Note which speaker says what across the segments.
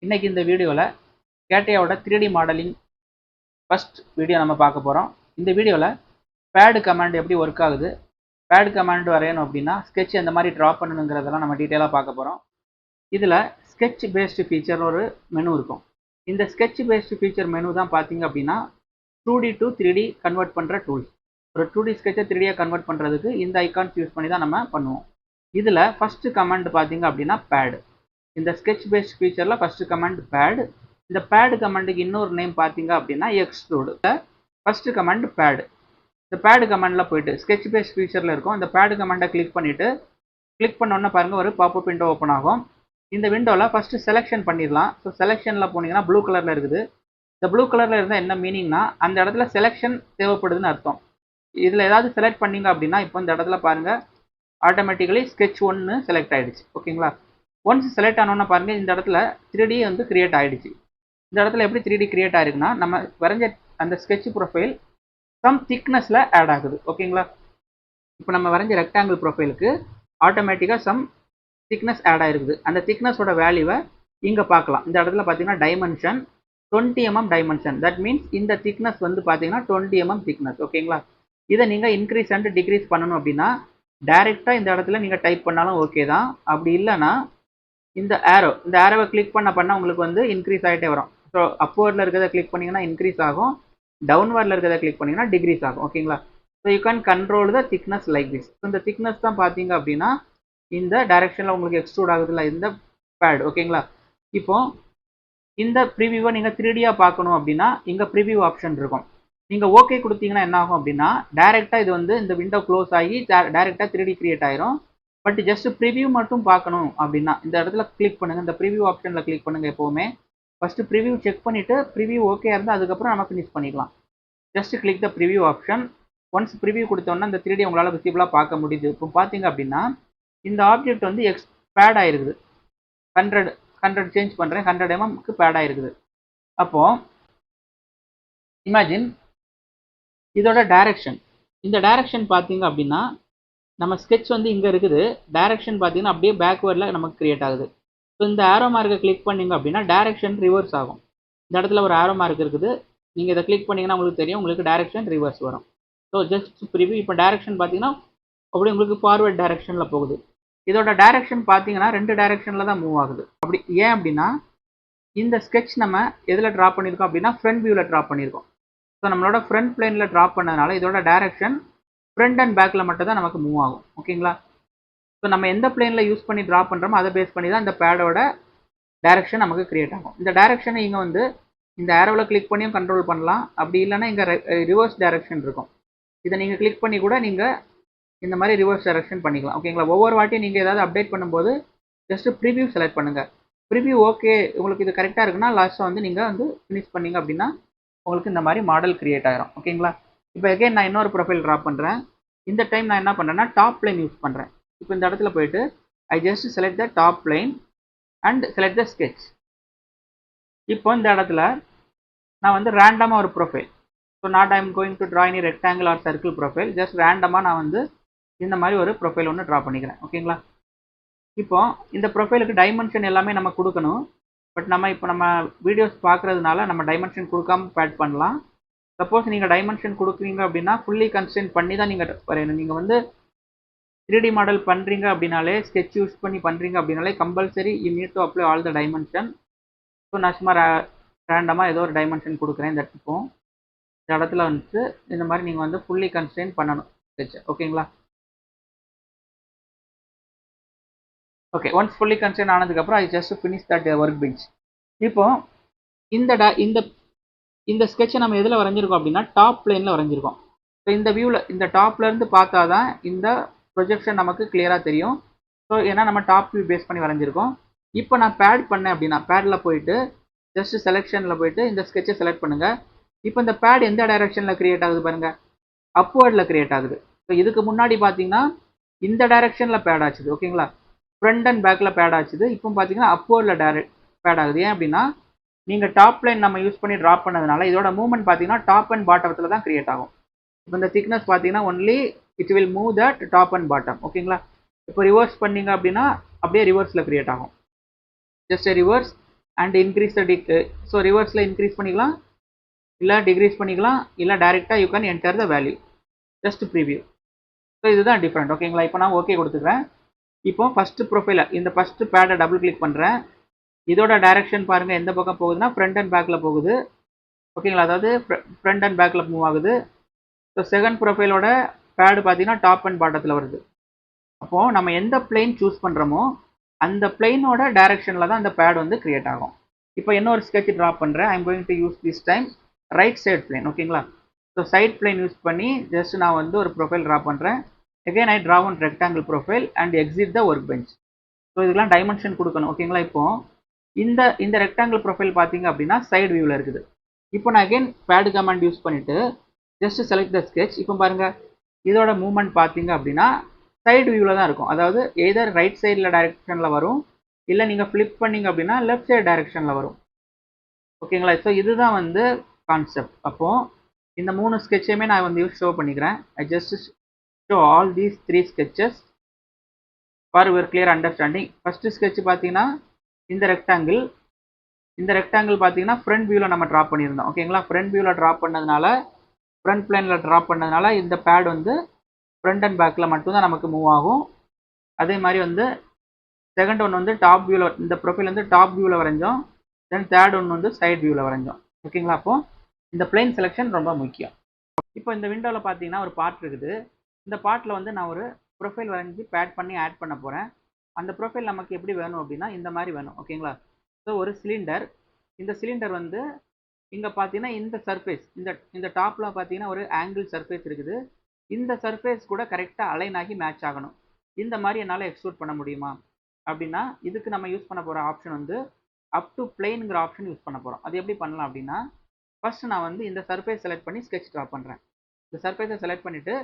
Speaker 1: இன்னைக்கு இந்த வீடியோவில் கேட்டியாவோட 3D மாடலிங் ஃபர்ஸ்ட் வீடியோ நம்ம பார்க்க போகிறோம். இந்த வீடியோவில் பேட் கமாண்ட் எப்படி ஒர்க் ஆகுது, பேட் கமாண்ட் வரையணும் அப்படின்னா ஸ்கெட்ச் எந்த மாதிரி ட்ரா பண்ணணுங்கிறதெல்லாம் நம்ம டீட்டெயிலாக பார்க்க போகிறோம். இதில் ஸ்கெட்ச் பேஸ்டு ஃபீச்சர் ஒரு மெனு இருக்கும். இந்த ஸ்கெட்ச் பேஸ்டு ஃபீச்சர் மெனு தான் பார்த்தீங்க அப்படின்னா 2D to 3D கன்வெர்ட் பண்ணுற டூல்ஸ். ஒரு 2D ஸ்கெட்சை 3D கன்வெர்ட் பண்ணுறதுக்கு இந்த ஐகான்ஸ் யூஸ் பண்ணி தான் நம்ம பண்ணுவோம். இதில் ஃபஸ்ட்டு கமாண்ட் பார்த்தீங்க அப்படின்னா பேட். இந்த ஸ்கெட்ச் பேஸ்ட் ஃபீச்சரில் ஃபஸ்ட்டு கமாண்ட் பேட். இந்த பேட் கமாண்டுக்கு இன்னொரு நேம் பார்த்தீங்க அப்படின்னா எக்ஸ்ட்ரூட். First command pad. இந்த பேட் கமாண்டில் போயிட்டு ஸ்கெட்ச் பேஸ்ட் ஃபீச்சரில் இருக்கும். இந்த பேட் கமாண்டை கிளிக் பண்ணிவிட்டு கிளிக் பண்ணோன்னே பாருங்கள் ஒரு பாப்அப் விண்டோ ஓப்பன் ஆகும். இந்த விண்டோவில் ஃபஸ்ட்டு செலெக்ஷன் பண்ணிடலாம். ஸோ செலெக்ஷனில் போனீங்கன்னா ப்ளூ கலரில் இருக்குது. இந்த ப்ளூ கலரில் இருந்தால் என்ன மீனிங்னா அந்த இடத்துல செலெக்ஷன் தேவைப்படுதுன்னு அர்த்தம். இதில் ஏதாவது செலக்ட் பண்ணிங்க அப்படின்னா இப்போ இந்த இடத்துல பாருங்கள் ஆட்டோமேட்டிக்கலி ஸ்கெட்ச் 1 செலக்ட் ஆகிடுச்சு. ஓகேங்களா? ஒன்ஸ் செலக்ட் ஆனோன்னா பாருங்கள் இந்த இடத்துல 3D வந்து கிரியேட் ஆகிடுச்சு. இந்த இடத்துல எப்படி 3D கிரியேட் ஆகிருக்குன்னா நம்ம வரைஞ்ச அந்த ஸ்கெட்ச் ப்ரொஃபைல் சம் திக்னஸில் ஆட் ஆகுது. ஓகேங்களா? இப்போ நம்ம வரைஞ்ச ரெக்டாங்கிள் ப்ரொஃபைலுக்கு ஆட்டோமேட்டிக்காக சம் திக்னஸ் ஆட் ஆகிருக்குது. அந்த திக்னஸோட வேல்யூவை இங்கே பார்க்கலாம். இந்த இடத்துல பார்த்தீங்கன்னா dimension 20 mm dimension. That means இந்த திக்னஸ் வந்து பார்த்தீங்கன்னா 20 mm திக்னஸ். ஓகேங்களா? இதை நீங்கள் இன்க்ரீஸ் அண்ட் டிக்ரீஸ் பண்ணணும் அப்படின்னா டைரெக்டாக இந்த இடத்துல நீங்கள் டைப் பண்ணாலும் ஓகே தான். அப்படி இல்லைன்னா இந்த ஆரோவை கிளிக் பண்ண உங்களுக்கு வந்து இன்க்ரீஸ் ஆகிட்டே வரும். ஸோ அப்வர்டில் இருக்கிறத கிளிக் பண்ணிங்கன்னா இன்க்ரீஸ் ஆகும், டவுன்வர்டில் இருக்கிறத கிளிக் பண்ணிங்கன்னா டிக்ரீஸ் ஆகும். ஓகேங்களா? So you can control the thickness like this. So இந்த திக்னஸ் தான் பார்த்தீங்க அப்படின்னா இந்த டைரெக்ஷனில் உங்களுக்கு எக்ஸ்ட்ரூட் ஆகுதுல்ல இந்த பேட். ஓகேங்களா? இப்போ இந்த ப்ரிவியூவை நீங்கள் 3Dயாக பார்க்கணும் அப்படின்னா இங்கே ப்ரிவியூ ஆப்ஷன் இருக்கும். நீங்கள் ஓகே கொடுத்தீங்கன்னா என்ன ஆகும் அப்படின்னா டைரெக்டாக இது வந்து இந்த விண்டோ க்ளோஸ் ஆகி டைரெக்டாக 3D கிரியேட் ஆயிரும். பட் ஜஸ்ட் ப்ரிவியூ மட்டும் பார்க்கணும் அப்படின்னா இந்த இடத்துல கிளிக் பண்ணுங்கள். இந்த ப்ரிவியூ ஆப்ஷனில் கிளிக் பண்ணுங்கள். எப்போவுமே ஃபஸ்ட்டு ப்ரிவியூ செக் பண்ணிவிட்டு ப்ரிவியூ ஓகே இருந்தால் அதுக்கப்புறம் நம்ம ஃபினிஷ் பண்ணிக்கலாம். ஜஸ்ட் கிளிக் த ப்ரிவியூ ஆப்ஷன். ஒன்ஸ் ப்ரிவியூ கொடுத்தோன்னா இந்த 3D உங்களால் விசிபிளாக பார்க்க முடியுது. இப்போ பார்த்தீங்க அப்படின்னா இந்த ஆப்ஜெக்ட் வந்து பேட் ஆகிருக்குது. 100 சேஞ்ச் பண்ணுறேன், 100 mm பேட் ஆகிருக்குது. அப்போது இமேஜின் இதோட டைரக்ஷன், இந்த டைரக்ஷன் பார்த்தீங்க அப்படின்னா நம்ம ஸ்கெட்ச் வந்து இங்கே இருக்குது. டைரக்ஷன் பார்த்தீங்கன்னா அப்படியே பேக்வேர்டில் நமக்கு கிரியேட் ஆகுது. ஸோ இந்த ஆரோ மார்க்கை கிளிக் பண்ணிங்க அப்படின்னா டைரக்ஷன் ரிவர்ஸ் ஆகும். இந்த இடத்துல ஒரு ஆரோ மார்க் இருக்குது. நீங்கள் இதை கிளிக் பண்ணிங்கன்னா உங்களுக்கு தெரியும், உங்களுக்கு டைரக்ஷன் ரிவர்ஸ் வரும். ஸோ ஜஸ்ட் ப்ரிவியூ இப்போ டைரக்ஷன் பார்த்தீங்கன்னா அப்படி உங்களுக்கு ஃபார்வர்ட் டைரக்ஷனில் போகுது. இதோட டைரக்ஷன் பார்த்தீங்கன்னா 2 டைரக்ஷனில் தான் மூவ் ஆகுது. அப்படி ஏன் அப்படின்னா இந்த ஸ்கெட்ச் நம்ம எதில் ட்ரா பண்ணியிருக்கோம் அப்படின்னா ஃப்ரண்ட் வியூவில் ட்ரா பண்ணியிருக்கோம். ஸோ நம்மளோட ஃப்ரண்ட் பிளேனில் ட்ரா பண்ணதுனால இதோட டைரக்ஷன் ஃப்ரண்ட் அண்ட் பேக்கில் மட்டும் தான் நமக்கு மூவ் ஆகும். ஓகேங்களா? ஸோ நம்ம எந்த பிளேனில் யூஸ் பண்ணி ட்ரா பண்ணுறோமோ அதை பேஸ் பண்ணி தான் இந்த பேடோட டைரக்ஷன் நமக்கு கிரியேட் ஆகும். இந்த டைரக்ஷனை இங்கே வந்து இந்த ஆரோவில் கிளிக் பண்ணியும் கண்ட்ரோல் பண்ணலாம். அப்படி இல்லைன்னா இங்கே ரிவர்ஸ் டைரக்ஷன் இருக்கும். இதை நீங்கள் கிளிக் பண்ணி கூட நீங்கள் இந்த மாதிரி ரிவர்ஸ் டைரக்ஷன் பண்ணிக்கலாம். ஓகேங்களா? ஒவ்வொரு வாட்டியும் நீங்கள் ஏதாவது அப்டேட் பண்ணும்போது ஜஸ்ட் ப்ரிவியூ செலக்ட் பண்ணுங்கள். ப்ரிவியூ ஓகே உங்களுக்கு இது கரெக்டாக இருக்குன்னா லாஸ்ட்டாக வந்து நீங்கள் வந்து ஃபினிஷ் பண்ணிங்க அப்படின்னா உங்களுக்கு இந்த மாதிரி மாடல் கிரியேட் ஆகிரும். ஓகேங்களா? இப்போ எகைன் நான் இன்னொரு ப்ரொஃபைல் ட்ரா பண்ணுறேன். இந்த டைம் நான் என்ன பண்ணுறேன்னா டாப் லைன் யூஸ் பண்ணுறேன். இப்போ இந்த இடத்துல போயிட்டு I just select the top line and select the sketch. இப்போ இந்த இடத்துல நான் வந்து ரேண்டமாக ஒரு profile, so not I am going to draw any rectangle or circle profile, just ரேண்டமாக நான் வந்து இந்த மாதிரி ஒரு ப்ரொஃபைல் ஒன்று ட்ரா பண்ணிக்கிறேன். ஓகேங்களா? இப்போ இந்த ப்ரொஃபைலுக்கு டைமென்ஷன் எல்லாமே நம்ம கொடுக்கணும். பட் நம்ம வீடியோஸ் பார்க்குறதுனால நம்ம டைமென்ஷன் கொடுக்காம பேட் பண்ணலாம். சப்போஸ் நீங்கள் டைமென்ஷன் கொடுக்குறீங்க அப்படின்னா ஃபுல்லி கன்ஸ்டன்ட் பண்ணி தான் நீங்கள் வரையணும். நீங்கள் வந்து 3D மாடல் பண்ணுறீங்க அப்படின்னாலே ஸ்கெட்ச் யூஸ் பண்ணி பண்ணுறீங்க அப்படின்னாலே compulsory you need to apply all the dimension. So நான் சும்மா ரேண்டமாக ஏதோ ஒரு டைமென்ஷன் கொடுக்குறேன். இந்த இடத்துல வந்துட்டு இந்த மாதிரி நீங்கள் வந்து ஃபுல்லி கன்ஸ்டன்ட் பண்ணணும் ஸ்கெட்ச். ஓகேங்களா? ஓகே, ஒன்ஸ் ஃபுல்லி கன்ஸ்டன்ட் ஆனதுக்கப்புறம் I just finish that work bench. இப்போ இந்த ஸ்கெட்சை நம்ம எதில் வரைஞ்சிருக்கோம் அப்படின்னா டாப் பிளேனில் வரைஞ்சிருக்கோம். ஸோ இந்த வியூவில் இந்த டாப்லேருந்து பார்த்தா தான் இந்த ப்ரொஜெக்ஷன் நமக்கு கிளியராக தெரியும். ஸோ ஏன்னா நம்ம டாப் வியூ பேஸ் பண்ணி வரைஞ்சிருக்கோம். இப்போ நான் பேட் பண்ணேன் அப்படின்னா பேடில் போயிட்டு ஜஸ்ட் செலெக்ஷனில் போயிட்டு இந்த ஸ்கெட்சை செலக்ட் பண்ணுங்கள். இப்போ இந்த பேட் எந்த டைரக்ஷனில் கிரியேட் ஆகுது பாருங்கள், அப்வர்டில் கிரியேட் ஆகுது. ஸோ இதுக்கு முன்னாடி பார்த்தீங்கன்னா இந்த டைரக்ஷனில் பேட் ஆச்சுது. ஓகேங்களா? ஃப்ரண்ட் அண்ட் பேக்கில் பேட் ஆச்சுது. இப்போ பார்த்தீங்கன்னா அப்வர்டில் பேட் ஆகுது. ஏன் அப்படின்னா நீங்கள் டாப் லைன் நம்ம யூஸ் பண்ணி ட்ரா பண்ணதுனால இதோட மூவ்மெண்ட் பார்த்தீங்கன்னா டாப் அண்ட் பாட்டத்தில் தான் கிரியேட் ஆகும். இப்போ இந்த திக்னஸ் பார்த்தீங்கன்னா only it will move that top and bottom. ஓகேங்களா? இப்போ ரிவர்ஸ் பண்ணிங்க அப்படின்னா அப்படியே ரிவர்ஸில் கிரியேட் ஆகும். Just reverse and increase the so ரிவர்ஸில் இன்க்ரீஸ் பண்ணிக்கலாம், இல்லை டிக்ரீஸ் பண்ணிக்கலாம், இல்லை டைரெக்டாக you can enter the value. Just preview. So இதுதான் டிஃப்ரெண்ட். ஓகேங்களா? இப்போ நான் ஓகே கொடுத்துக்கிறேன். இப்போ ஃபஸ்ட்டு ப்ரொஃபைலை இந்த ஃபஸ்ட்டு பேடை டபுள் கிளிக் பண்ணுறேன். இதோட டைரக்ஷன் பாருங்கள் எந்த பக்கம் போகுதுன்னா ஃப்ரண்ட் அண்ட் பேக்கில் போகுது. ஓகேங்களா? அதாவது ஃப்ரண்ட் அண்ட் பேக்கில் மூவ் ஆகுது. ஸோ செகண்ட் ப்ரொஃபைலோட பேடு பார்த்தீங்கன்னா டாப் அண்ட் பாட்டத்தில் வருது. அப்போது நம்ம எந்த பிளேன் சூஸ் பண்ணுறோமோ அந்த பிளேனோட டைரக்ஷனில் தான் அந்த பேட் வந்து கிரியேட் ஆகும். இப்போ இன்னொரு ஸ்கெட்ச் ட்ரா பண்ணுறேன். I'm going to use this time right side plane. ஓகேங்களா? ஸோ சைட் பிளேன் யூஸ் பண்ணி ஜஸ்ட் நான் வந்து ஒரு ப்ரொஃபைல் ட்ரா பண்ணுறேன். Again I draw one rectangle profile and exit the workbench. So இதுக்கெல்லாம் டைமென்ஷன் கொடுக்கணும். ஓகேங்களா? இப்போ இந்த ரெக்டாங்கிள் ப்ரொஃபைல் பார்த்தீங்க அப்படின்னா சைடு வியூவில் இருக்குது. இப்போ நான் அகைன் பேட் கமாண்ட் யூஸ் பண்ணிவிட்டு ஜஸ்ட் செலக்ட் த ஸ்கெட்ச். இப்போ பாருங்கள் இதோட மூவ்மெண்ட் பார்த்தீங்க அப்படின்னா சைடு வியூவில் தான் இருக்கும். அதாவது எதர் ரைட் சைடில் டைரெக்ஷனில் வரும், இல்லை நீங்கள் ஃப்ளிப் பண்ணிங்க அப்படின்னா லெஃப்ட் சைடு டைரெக்ஷனில் வரும். ஓகேங்களா? ஸோ இதுதான் வந்து கான்செப்ட். அப்போது இந்த 3 ஸ்கெட்சையுமே நான் வந்து ஷோ பண்ணிக்கிறேன். I just show all these 3 sketches for your clear understanding. First sketch பார்த்தீங்கன்னா இந்த ரெக்டாங்கிள் பார்த்தீங்கன்னா ஃப்ரண்ட் வியூவில் நம்ம ட்ரா பண்ணியிருந்தோம். ஓகேங்களா? ஃப்ரண்ட் வியூவில் ட்ரா பண்ணதுனால ஃப்ரண்ட் பிளேனில் ட்ரா பண்ணதுனால இந்த பேட் வந்து ஃப்ரண்ட் அண்ட் பேக்கில் மட்டும்தான் நமக்கு மூவ் ஆகும். அதே மாதிரி வந்து செகண்ட் ஒன் வந்து டாப் வியூவில், இந்த ப்ரொஃபைல் வந்து டாப் வியூவில் வரைஞ்சோம். தென் தேர்ட் ஒன் வந்து சைட் வியூவில் வரைஞ்சோம். ஓகேங்களா? அப்போது இந்த பிளேன் செலெக்ஷன் ரொம்ப முக்கியம். இப்போ இந்த விண்டோவில் பார்த்தீங்கன்னா ஒரு பார்ட் இருக்குது. இந்த பார்ட்டில் வந்து நான் ஒரு ப்ரொஃபைல் வரைஞ்சி பேட் பண்ணி ஆட் பண்ண போகிறேன். அந்த ப்ரொஃபைல் நமக்கு எப்படி வேணும் அப்படின்னா இந்த மாதிரி வேணும். ஓகேங்களா? ஸோ ஒரு சிலிண்டர், இந்த சிலிண்டர் வந்து இங்கே பார்த்தீங்கன்னா இந்த சர்ஃபேஸ், இந்த டாப்பில் பார்த்தீங்கன்னா ஒரு ஆங்கிள் சர்ஃபேஸ் இருக்குது. இந்த சர்ஃபேஸ் கூட கரெக்டாக அலைன் ஆகி மேட்ச் ஆகணும். இந்த மாதிரி என்னால் எக்ஸ்ட்ரூட் பண்ண முடியுமா அப்படின்னா இதுக்கு நம்ம யூஸ் பண்ண போகிற ஆப்ஷன் வந்து அப் டு பிளேனுங்கிற ஆப்ஷன் யூஸ் பண்ண போகிறோம். அது எப்படி பண்ணலாம் அப்படின்னா ஃபர்ஸ்ட் நான் வந்து இந்த சர்ஃபேஸ் செலக்ட் பண்ணி ஸ்கெட்ச் ட்ரா பண்ணுறேன். இந்த சர்ஃபேஸை செலக்ட் பண்ணிவிட்டு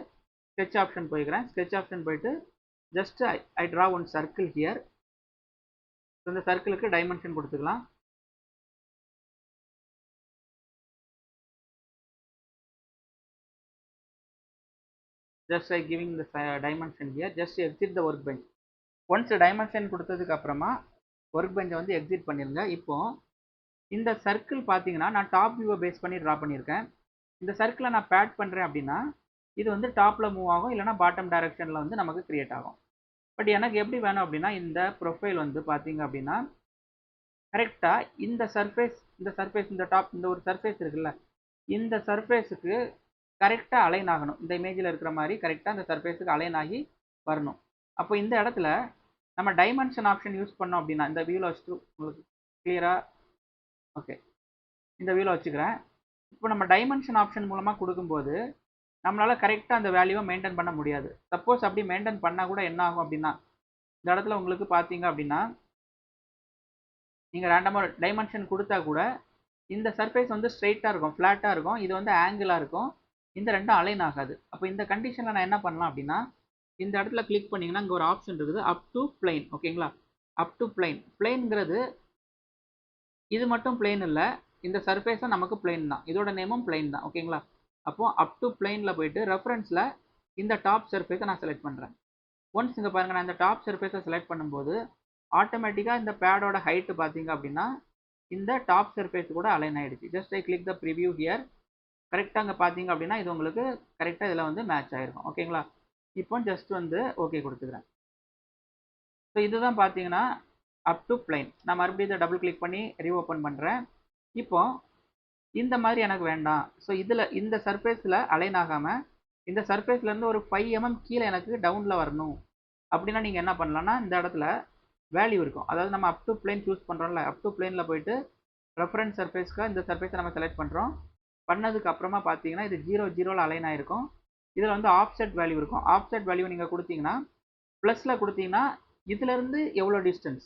Speaker 1: ஸ்கெட்ச் ஆப்ஷன் போய்க்கிறேன். ஸ்கெட்ச் ஆப்ஷன் போயிட்டு just I draw one circle here. இந்த சர்க்கிளுக்கு டைமென்ஷன் கொடுத்துக்கலாம். just I giving the dimension here, just exit the workbench. once dimension கொடுத்ததுக்கு அப்புறமா ஒர்க் பெஞ்சை வந்து எக்ஸிட் பண்ணிருங்க. இப்போ இந்த சர்க்கிள் பார்த்தீங்கன்னா நான் டாப் வியூவை பேஸ் பண்ணி ட்ரா பண்ணியிருக்கேன். இந்த சர்க்கிளை நான் பேட் பண்ணுறேன் அப்படின்னா இது வந்து டாப்பில் மூவ் ஆகும், இல்லைனா பாட்டம் டைரக்ஷனில் வந்து நமக்கு கிரியேட் ஆகும். பட் எனக்கு எப்படி வேணும் அப்படின்னா இந்த ப்ரொஃபைல் வந்து பார்த்தீங்க அப்படின்னா கரெக்டாக இந்த சர்ஃபேஸ் இந்த டாப் இந்த ஒரு சர்ஃபேஸ் இருக்குல்ல, இந்த சர்ஃபேஸுக்கு கரெக்டாக அலைன் ஆகணும். இந்த இமேஜில் இருக்கிற மாதிரி கரெக்டாக இந்த சர்ஃபேஸுக்கு அலைன் ஆகி வரணும். அப்போ இந்த இடத்துல நம்ம டைமென்ஷன் ஆப்ஷன் யூஸ் பண்ணோம் அப்படின்னா இந்த வியூவில் வச்சுட்டு உங்களுக்கு கிளியராக ஓகே இந்த வியூவில் வச்சுக்கிறேன். இப்போ நம்ம டைமென்ஷன் ஆப்ஷன் மூலமாக கொடுக்கும்போது நம்மளால் கரெக்டாக அந்த வேல்யூவை மெயின்டைன் பண்ண முடியாது. சப்போஸ் அப்படி மெயின்டைன் பண்ணால் கூட என்ன ஆகும் அப்படின்னா இந்த இடத்துல உங்களுக்கு பார்த்தீங்க அப்படின்னா நீங்கள் ரேண்டமாக டைமென்ஷன் கொடுத்தா கூட இந்த சர்ஃபேஸ் வந்து ஸ்ட்ரெயிட்டாக இருக்கும், ஃப்ளாட்டாக இருக்கும், இது வந்து ஆங்கிளாக இருக்கும், இந்த ரெண்டும் அலைன் ஆகாது. அப்போ இந்த கண்டிஷனில் நான் என்ன பண்ணலாம் அப்படின்னா இந்த இடத்துல கிளிக் பண்ணிங்கன்னா இங்கே ஒரு ஆப்ஷன் இருக்குது அப் டு பிளைன். ஓகேங்களா? அப் டு பிளைன். பிளைன்ங்கிறது இது மட்டும் பிளைன் இல்லை, இந்த சர்ஃபேஸும் நமக்கு பிளைன் தான், இதோட நேமும் பிளைன் தான். ஓகேங்களா? அப்போது அப் டு பிளைனில் போயிட்டு ரெஃபரன்ஸில் இந்த டாப் சர்ஃபேஸை நான் செலக்ட் பண்ணுறேன். ஒன்ஸ் இங்கே பாருங்கள் நான் இந்த டாப் சர்ஃபேஸை செலக்ட் பண்ணும்போது ஆட்டோமேட்டிக்காக இந்த பேடோட ஹைட்டு பார்த்தீங்க அப்படின்னா இந்த டாப் சர்ஃபேஸ் கூட அலைன் ஆகிடுச்சு. Just I click the preview here. கரெக்டாக அங்கே பார்த்தீங்க அப்படின்னா இது உங்களுக்கு கரெக்டாக இதில் வந்து மேட்ச் ஆகிருக்கும். ஓகேங்களா? இப்போ ஜஸ்ட் வந்து ஓகே கொடுத்துக்கிறேன். ஸோ இதுதான் பார்த்தீங்கன்னா அப் டு பிளைன். நான் மறுபடியும் இதை டபுள் கிளிக் பண்ணி ரீஓப்பன் பண்ணுறேன். இப்போ இந்த மாதிரி எனக்கு வேண்டாம். ஸோ இதில் இந்த சர்ஃபேஸில் அலைன் ஆகாமல் இந்த சர்ஃபேஸ்லேருந்து ஒரு 5 mm கீழே எனக்கு டவுனில் வரணும் அப்படின்னா நீங்கள் என்ன பண்ணலான்னா இந்த இடத்துல வேல்யூ இருக்கும். அதாவது நம்ம அப் டு பிளைன் சூஸ் பண்ணுறோம்ல, அப் டு பிளைனில் போயிட்டு ரெஃபரன்ஸ் சர்ஃபேஸ்க்கு இந்த சர்ஃபேஸை நம்ம செலக்ட் பண்ணுறோம். பண்ணதுக்கு அப்புறமா பார்த்தீங்கன்னா இது 0 0ல் அலைன் ஆகிருக்கும். இதில் வந்து ஆஃப்செட் வேல்யூ இருக்கும். ஆஃப்செட் வேல்யூ நீங்கள் கொடுத்தீங்கன்னா ப்ளஸில் கொடுத்தீங்கன்னா இதுலேருந்து எவ்வளோ டிஸ்டன்ஸ்,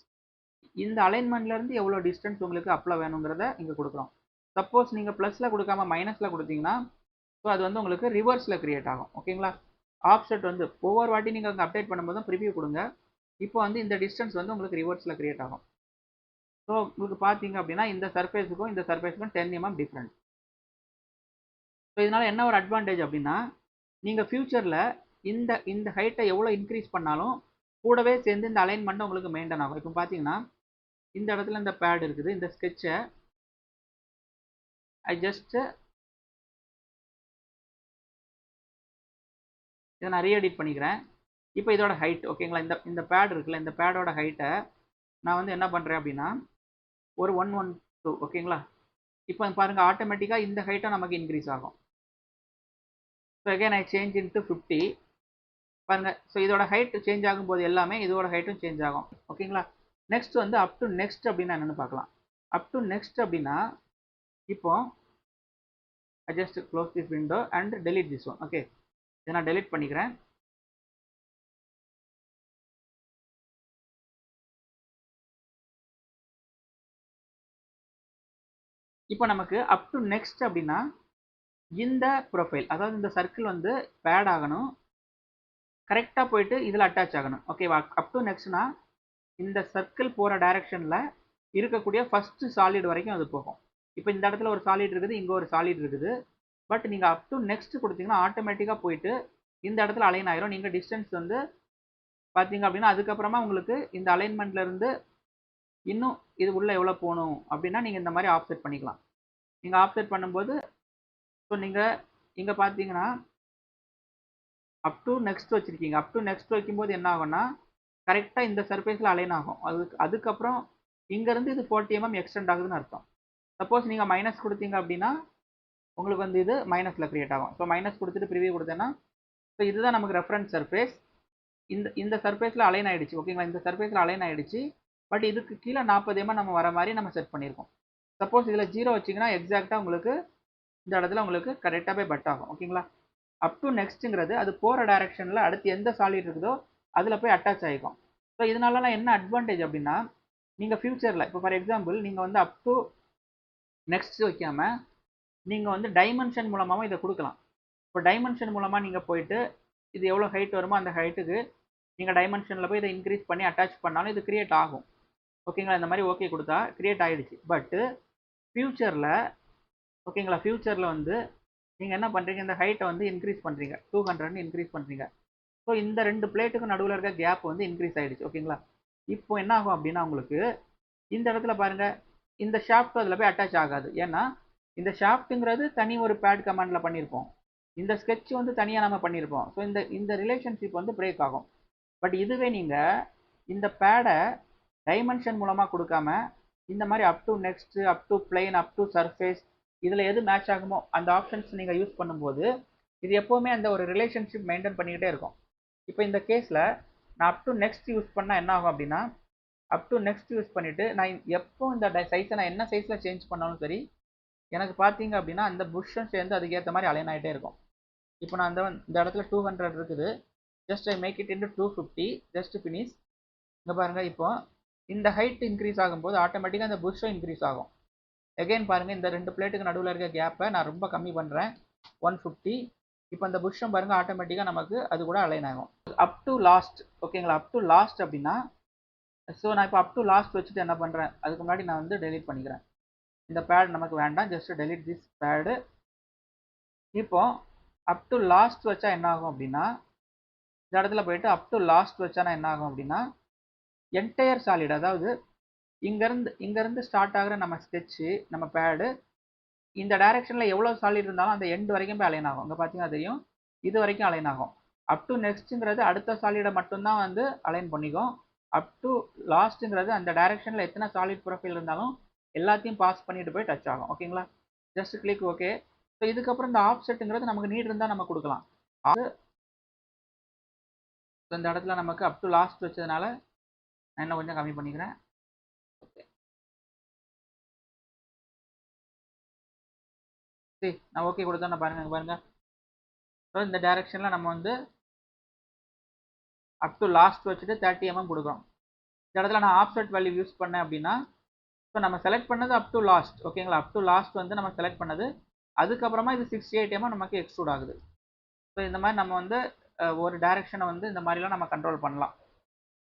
Speaker 1: இந்த அலைன்மெண்ட்லேருந்து எவ்வளோ டிஸ்டன்ஸ் உங்களுக்கு அப்பில் வேணுங்கிறத இங்கே கொடுக்குறோம். சப்போஸ் நீங்கள் ப்ளஸில் கொடுக்காம மைனஸில் கொடுத்தீங்கன்னா ஸோ அது வந்து உங்களுக்கு ரிவர்ஸில் க்ரியேட் ஆகும். ஓகேங்களா? ஆஃப்செட் வந்து ஒவ்வொரு வாட்டி நீங்கள் அங்கே அப்டேட் பண்ணும்போது ப்ரிவியூ கொடுங்க. இப்போ வந்து இந்த டிஸ்டன்ஸ் வந்து உங்களுக்கு ரிவர்ஸில் க்ரியேட் ஆகும். ஸோ உங்களுக்கு பார்த்தீங்க அப்படின்னா இந்த சர்ஃபேஸுக்கும் இந்த சர்ஃபேஸுக்கும் 10 mm டிஃப்ரெண்ட். ஸோ இதனால் என்ன ஒரு அட்வான்டேஜ் அப்படின்னா நீங்கள் ஃப்யூச்சரில் இந்த ஹைட்டை எவ்வளோ இன்க்ரீஸ் பண்ணாலும் கூடவே சேர்ந்து இந்த அலைன்மெண்ட்டை உங்களுக்கு மெயின்டைன் ஆகும். இப்போ பார்த்தீங்கன்னா இந்த இடத்துல இந்த பேட் இருக்குது. இந்த ஸ்கெட்சை ஐ ஜஸ்ட் இதை நான் ரீஎடிட் பண்ணிக்கிறேன். இப்போ இதோட ஹைட் ஓகேங்களா, இந்த பேட் இருக்குல்ல, இந்த பேடோட ஹைட்டை நான் வந்து என்ன பண்ணுறேன் அப்படின்னா ஒரு 112 ஓகேங்களா. இப்போ பாருங்கள் ஆட்டோமேட்டிக்காக இந்த ஹைட்டும் நமக்கு இன்க்ரீஸ் ஆகும். So again I change into 50 பாருங்கள். ஸோ இதோட ஹைட் சேஞ்ச் ஆகும்போது எல்லாமே இதோட ஹைட்டும் சேஞ்ச் ஆகும் ஓகேங்களா. நெக்ஸ்ட் வந்து அப் டு நெக்ஸ்ட் அப்படின்னா என்னென்னு பார்க்கலாம். அப் டு நெக்ஸ்ட் அப்படின்னா இப்போ I just close this window and delete this one. Okay, இதை நான் delete பண்ணிக்கிறேன். இப்போ நமக்கு அப் டு நெக்ஸ்ட் அப்படின்னா இந்த ப்ரொஃபைல், அதாவது இந்த சர்க்கிள் வந்து பேட் ஆகணும், கரெக்டாக போயிட்டு இதில் அட்டாச் ஆகணும் ஓகேவா. அப் டு நெக்ஸ்ட்னா இந்த சர்க்கிள் போகிற டைரக்ஷனில் இருக்கக்கூடிய ஃபர்ஸ்ட் சாலிட் வரைக்கும் அது போகும். இப்போ இந்த இடத்துல ஒரு சாலிட் இருக்குது, இங்கே ஒரு சாலிட் இருக்குது. பட் நீங்கள் அப் டு நெக்ஸ்ட் கொடுத்தீங்கன்னா ஆட்டோமேட்டிக்காக போயிட்டு இந்த இடத்துல அலைன் ஆயிரும். நீங்கள் டிஸ்டன்ஸ் வந்து பார்த்தீங்க அப்படின்னா அதுக்கப்புறமா உங்களுக்கு இந்த அலைன்மெண்ட்ல இருந்து இன்னும் இது உள்ள எவ்வளோ போகணும் அப்படின்னா நீங்கள் இந்த மாதிரி ஆஃப்செட் பண்ணிக்கலாம். நீங்கள் ஆஃப்செட் பண்ணும்போது ஸோ நீங்கள் இங்கே பார்த்தீங்கன்னா அப் டு நெக்ஸ்ட் வச்சுருக்கீங்க. அப் டு நெக்ஸ்ட் வைக்கும்போது என்ன ஆகும்னா கரெக்டாக இந்த சர்ஃபேஸில் அலைன் ஆகும். அதுக்கப்புறம் இங்கேருந்து இது 40 mm எக்ஸ்டெண்ட் ஆகுதுன்னு அர்த்தம். சப்போஸ் நீங்கள் மைனஸ் கொடுத்தீங்க அப்படின்னா உங்களுக்கு வந்து இது மைனஸில் க்ரியேட் ஆகும். ஸோ மைனஸ் கொடுத்துட்டு ப்ரிவியூ கொடுத்தேன்னா ஸோ இதுதான் நமக்கு ரெஃபரன்ஸ் சர்ஃபேஸ். இந்த சர்ஃபேஸில் அலைன் ஆகிடுச்சு ஓகேங்களா. இந்த சர்ஃபேஸில் அலைன் ஆகிடுச்சு. பட் இதுக்கு கீழே 40 mm நம்ம வர மாதிரி நம்ம செட் பண்ணியிருக்கோம். சப்போஸ் இதில் 0 வச்சிங்கன்னா எக்ஸாக்டாக உங்களுக்கு இந்த இடத்துல உங்களுக்கு கரெக்டாக போய் பட் ஆகும் ஓகேங்களா. அப் டு நெக்ஸ்ட்டுங்கிறது அது போகிற டைரக்ஷனில் அடுத்து எந்த சாலிட் இருக்குதோ அதில் போய் அட்டாச் ஆகிக்கும். ஸோ இதனாலலாம் என்ன அட்வான்டேஜ் அப்படின்னா நீங்கள் ஃபியூச்சரில் இப்போ ஃபார் எக்ஸாம்பிள் நீங்கள் வந்து அப் டு நெக்ஸ்ட் வைக்காமல் நீங்கள் வந்து டைமென்ஷன் மூலமாகவும் இதை கொடுக்கலாம். இப்போ டைமென்ஷன் மூலமாக நீங்கள் போயிட்டு இது எவ்வளோ ஹைட் வருமோ அந்த ஹைட்டுக்கு நீங்கள் டைமென்ஷனில் போய் இதை இன்க்ரீஸ் பண்ணி அட்டாச் பண்ணாலும் இது கிரியேட் ஆகும் ஓகேங்களா. இந்த மாதிரி ஓகே கொடுத்தா கிரியேட் ஆகிடுச்சு. பட்டு ஃபியூச்சரில் ஓகேங்களா, ஃபியூச்சரில் வந்து நீங்கள் என்ன பண்ணுறீங்க, இந்த ஹைட்டை வந்து இன்க்ரீஸ் பண்ணுறீங்க, 200 இன்க்ரீஸ் பண்ணுறீங்க. ஸோ இந்த ரெண்டு பிளேட்டுக்கு நடுவில் இருக்க கேப் வந்து இன்க்ரீஸ் ஆகிடுச்சு ஓகேங்களா. இப்போ என்ன ஆகும் அப்படின்னா உங்களுக்கு இந்த இடத்துல பாருங்கள் இந்த ஷாஃப்ட் அதில் போய் அட்டாச் ஆகாது. ஏன்னா இந்த ஷாஃப்ட்டுங்கிறது தனி ஒரு பேட் கமாண்டில் பண்ணியிருப்போம், இந்த ஸ்கெட்ச் வந்து தனியாக நம்ம பண்ணியிருப்போம். ஸோ இந்த ரிலேஷன்ஷிப் வந்து பிரேக் ஆகும். பட் இதுவே நீங்கள் இந்த பேடை டைமென்ஷன் மூலமாக கொடுக்காம இந்த மாதிரி up to next, up to plain, up to surface இதில் எது மேட்ச் ஆகுமோ அந்த ஆப்ஷன்ஸ் நீங்கள் யூஸ் பண்ணும்போது இது எப்போவுமே அந்த ஒரு ரிலேஷன்ஷிப் மெயின்டைன் பண்ணிக்கிட்டே இருக்கும். இப்போ இந்த கேஸில் நான் அப் டு நெக்ஸ்ட் யூஸ் பண்ணால் என்ன ஆகும் அப்படின்னா அப் டு நெக்ஸ்ட் யூஸ் பண்ணிவிட்டு நான் எப்போ இந்த சைஸை நான் என்ன சைஸில் சேஞ்ச் பண்ணாலும் சரி எனக்கு பார்த்தீங்க அப்படின்னா அந்த புஷ்ஷும் சேர்ந்து அதுக்கேற்ற மாதிரி அலைன் ஆகிட்டே இருக்கும். இப்போ நான் இந்த இடத்துல 200 இருக்குது, just I make it into 250, just finish. இங்கே பாருங்கள் இப்போ இந்த ஹைட் இன்க்ரீஸ் ஆகும்போது ஆட்டோமேட்டிக்காக இந்த புஷ்ஷும் இன்க்ரீஸ் ஆகும். எகைன் பாருங்கள் இந்த ரெண்டு பிளேட்டுக்கு நடுவில் இருக்க கேப்பை நான் ரொம்ப கம்மி பண்ணுறேன் 150. இப்போ அந்த புஷ்ஷும் பாருங்கள் ஆட்டோமேட்டிக்காக நமக்கு அது கூட அலைன் ஆகும். அப் டு லாஸ்ட் ஓகேங்களா. அப் டு லாஸ்ட் அப்படின்னா ஸோ நான் இப்போ அப் டு லாஸ்ட் வச்சுட்டு என்ன பண்ணுறேன், அதுக்கு முன்னாடி நான் வந்து டெலீட் பண்ணிக்கிறேன். இந்த பேட் நமக்கு வேண்டாம், ஜஸ்ட் டெலீட் திஸ் பேடு. இப்போ அப் டு லாஸ்ட் வச்சா என்ன ஆகும் அப்படின்னா இந்த இடத்துல போயிட்டு அப் டு லாஸ்ட் வச்சானா என்ன ஆகும் அப்படின்னா என்டையர் சாலிட், அதாவது இங்கேருந்து ஸ்டார்ட் ஆகிற நம்ம ஸ்கெட்சு நம்ம பேடு இந்த டைரக்ஷனில் எவ்வளோ சாலிட் இருந்தாலும் அந்த எண்ட் வரைக்கும் போய் அலைன் ஆகும். இங்கே பார்த்தீங்கன்னா தெரியும் இது வரைக்கும் அலைன் ஆகும். அப் டு நெக்ஸ்ட்டுங்கிறது அடுத்த சாலிடை மட்டும்தான் வந்து அலைன் பண்ணிக்கும். அப் டு லாஸ்ட்டுங்கிறது அந்த டைரக்ஷனில் எத்தனை சாலிட் ப்ரொஃபைல் இருந்தாலும் எல்லாத்தையும் பாஸ் பண்ணிட்டு போய் டச் ஆகும் ஓகேங்களா. Just click okay. ஸோ இதுக்கப்புறம் இந்த ஆப்செட்டுங்கிறது நமக்கு நீட் இருந்தால் நம்ம கொடுக்கலாம். இந்த இடத்துல நமக்கு அப் டு லாஸ்ட் வச்சதுனால நான் இன்னும் கொஞ்சம் கம்மி பண்ணிக்கிறேன். ஓகே சரி, நான் ஓகே கொடுத்தோன்னு பாருங்கள். ஸோ இந்த டைரக்ஷனில் நம்ம வந்து அப் டு லாஸ்ட் வச்சுட்டு 30 mm கொடுக்குறோம். இந்த இடத்துல நான் ஆப்செட் வேல்யூ யூஸ் பண்ணேன் அப்படின்னா ஸோ நம்ம செலக்ட் பண்ணது அப் டு லாஸ்ட் ஓகேங்களா. அப் டு லாஸ்ட் வந்து நம்ம செலக்ட் பண்ணது, அதுக்கப்புறமா இது 68 mm நமக்கு எக்ஸ்ட்ரூட் ஆகுது. ஸோ இந்த மாதிரி நம்ம வந்து ஒரு டைரக்ஷனை வந்து இந்த மாதிரிலாம் நம்ம கண்ட்ரோல் பண்ணலாம்.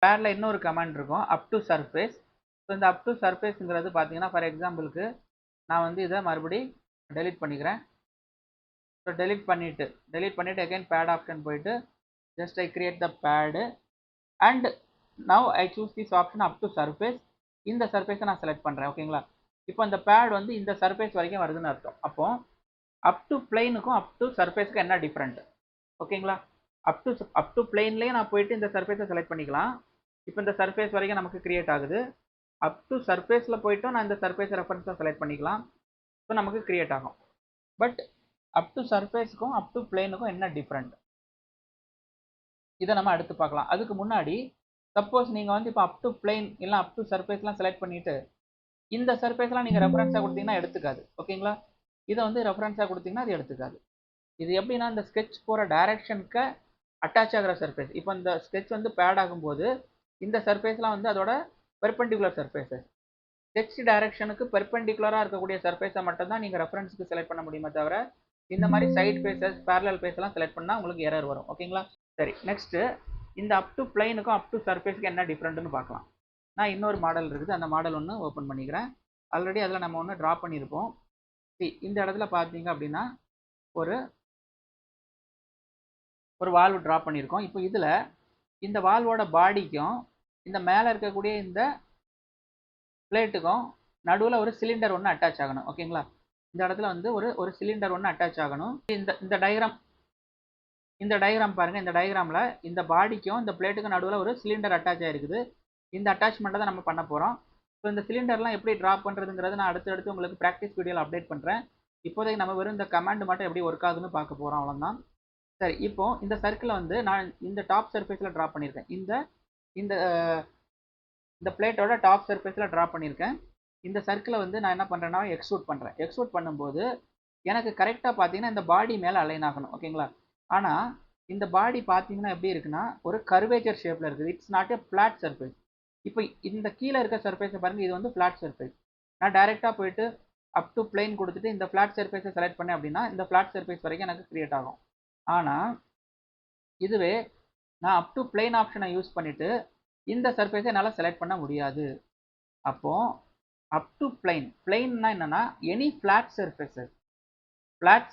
Speaker 1: பேடில் இன்னொரு கமெண்ட் இருக்கும் அப் டு சர்ஃபேஸ். ஸோ இந்த அப் டு சர்ஃபேஸுங்கிறது பார்த்தீங்கன்னா ஃபார் எக்ஸாம்பிளுக்கு நான் வந்து இதை மறுபடி டெலீட் பண்ணிக்கிறேன். ஸோ டெலீட் பண்ணிவிட்டு அகைன் பேட் ஆப்ஷன் போயிட்டு just I create the pad and now I choose this option up to surface. இந்த சர்ஃபேஸை நான் செலக்ட் பண்ணுறேன். ஓகேங்களா? இப்போ அந்த பேட் வந்து இந்த சர்ஃபேஸ் வரைக்கும் வருதுன்னு அர்த்தம். அப்போ அப் டு பிளேனுக்கும் அப் டு சர்ஃபேஸ்க்கு என்ன டிஃப்ரெண்ட்? ஓகேங்களா? அப் டு பிளேன்லேயே நான் போயிட்டு இந்த சர்ஃபேஸை செலக்ட் பண்ணிக்கலாம். இப்போ இந்த சர்ஃபேஸ் வரைக்கும் நமக்கு கிரியேட் ஆகுது. அப் டு சர்ஃபேஸில் போயிட்டும் நான் இந்த சர்ஃபேஸ் ரெஃபரன்ஸை செலக்ட் பண்ணிக்கலாம். ஸோ நமக்கு கிரியேட் ஆகும். பட் அப் டு சர்ஃபேஸுக்கும் அப் டு பிளேனுக்கும் என்ன டிஃப்ரெண்ட்? இதை நம்ம அடுத்து பார்க்கலாம். அதுக்கு முன்னாடி சப்போஸ் நீங்கள் வந்து இப்போ அப் டு பிளேன் இல்லை அப் டு சர்ஃபேஸ்லாம் செலக்ட் பண்ணிவிட்டு இந்த சர்ஃபேஸ்லாம் நீங்கள் ரெஃபரன்ஸாக கொடுத்தீங்கன்னா எடுத்துக்காது. ஓகேங்களா? இதை வந்து ரெஃபரன்ஸாக கொடுத்தீங்கன்னா அது எடுத்துக்காது. இது எப்படின்னா இந்த ஸ்கெட்ச் போகிற டைரக்ஷனுக்கு அட்டாச் ஆகிற சர்ஃபேஸ். இப்போ இந்த ஸ்கெட்ச் வந்து பேட் ஆகும்போது இந்த சர்ஃபேஸ்லாம் வந்து அதோட பெர்பெண்டிகுலர் சர்ஃபேஸஸ். ஸ்கெட்ச் டைரக்ஷனுக்கு பெர்பெண்டிகுலராக இருக்கக்கூடிய சர்ஃபேஸை மட்டும்தான் நீங்கள் ரெஃபரன்ஸுக்கு செலக்ட் பண்ண முடியுமே தவிர இந்த மாதிரி சைட் ஃபேஸஸ் பேரலல் ஃபேஸ்லாம் செலக்ட் பண்ணால் உங்களுக்கு எரர் வரும். ஓகேங்களா? சரி, நெக்ஸ்ட்டு இந்த அப் டு பிளைனுக்கும் அப் டு சர்ஃபேஸ்க்கு என்ன டிஃப்ரெண்ட்னு பார்க்கலாம். நான் இன்னொரு மாடல் இருக்குது, அந்த மாடல் ஒன்று ஓப்பன் பண்ணிக்கிறேன். ஆல்ரெடி அதில் நம்ம ஒன்று ட்ரா பண்ணியிருப்போம். இந்த இடத்துல பார்த்தீங்க அப்படின்னா ஒரு வால்வு ட்ரா பண்ணியிருக்கோம். இப்போ இதில் இந்த வால்வோட பாடிக்கும் இந்த மேலே இருக்கக்கூடிய இந்த பிளேட்டுக்கும் நடுவில் ஒரு சிலிண்டர் ஒன்று அட்டாச் ஆகணும். ஓகேங்களா? இந்த இடத்துல வந்து ஒரு சிலிண்டர் ஒன்று அட்டாச் ஆகணும். இந்த டயக்ராம் பாருங்கள். இந்த டயக்ராமில் இந்த பாடிக்கும் இந்த பிளேட்டுக்கும் நடுவில் ஒரு சிலிண்டர் அட்டாச் ஆகிருக்குது. இந்த அட்டாச்மெண்ட்டை தான் நம்ம பண்ண போகிறோம். ஸோ இந்த சிலிண்டர்லாம் எப்படி ட்ரா பண்ணுறதுங்கிறது நான் அடுத்து உங்களுக்கு ப்ராக்டிஸ் வீடியோவில் அப்டேட் பண்ணுறேன். இப்போதைக்கு நம்ம வெறும் இந்த கமாண்ட் மட்டும் எப்படி ஒர்க் ஆகுதுன்னு பார்க்க போகிறோம், அவ்வளோதான். சரி, இப்போ இந்த சர்க்கிளை வந்து நான் இந்த டாப் சர்ஃபேஸில் ட்ரா பண்ணியிருக்கேன். இந்த பிளேட்டோட டாப் சர்ஃபேஸில் ட்ரா பண்ணியிருக்கேன். இந்த சர்க்கிளை வந்து நான் என்ன பண்ணுறேன்னா எக்ஸ்ட்ரூட் பண்ணுறேன். எக்ஸ்ட்ரூட் பண்ணும்போது எனக்கு கரெக்டாக பார்த்தீங்கன்னா இந்த பாடி மேலே அலைன் ஆகணும். ஓகேங்களா? ஆனால் இந்த பாடி பார்த்தீங்கன்னா எப்படி இருக்குன்னா ஒரு கர்வேச்சர் ஷேப்பில் இருக்குது. It's not a flat surface. இப்போ இந்த கீழே இருக்க சர்ஃபேஸை பாருங்கள், இது வந்து ஃப்ளாட் சர்ஃபேஸ். நான் டைரெக்டாக போயிட்டு அப் டு பிளைன் கொடுத்துட்டு இந்த ஃப்ளாட் சர்ஃபேஸை செலக்ட் பண்ணேன் அப்படின்னா இந்த ஃப்ளாட் சர்ஃபேஸ் வரைக்கும் எனக்கு கிரியேட் ஆகும். ஆனால் இதுவே நான் அப் டு பிளைன் ஆப்ஷனை யூஸ் பண்ணிவிட்டு இந்த சர்ஃபேஸை என்னால் செலக்ட் பண்ண முடியாது. அப்போது அப் டு பிளைன்னா என்னென்னா எனி ஃப்ளாட்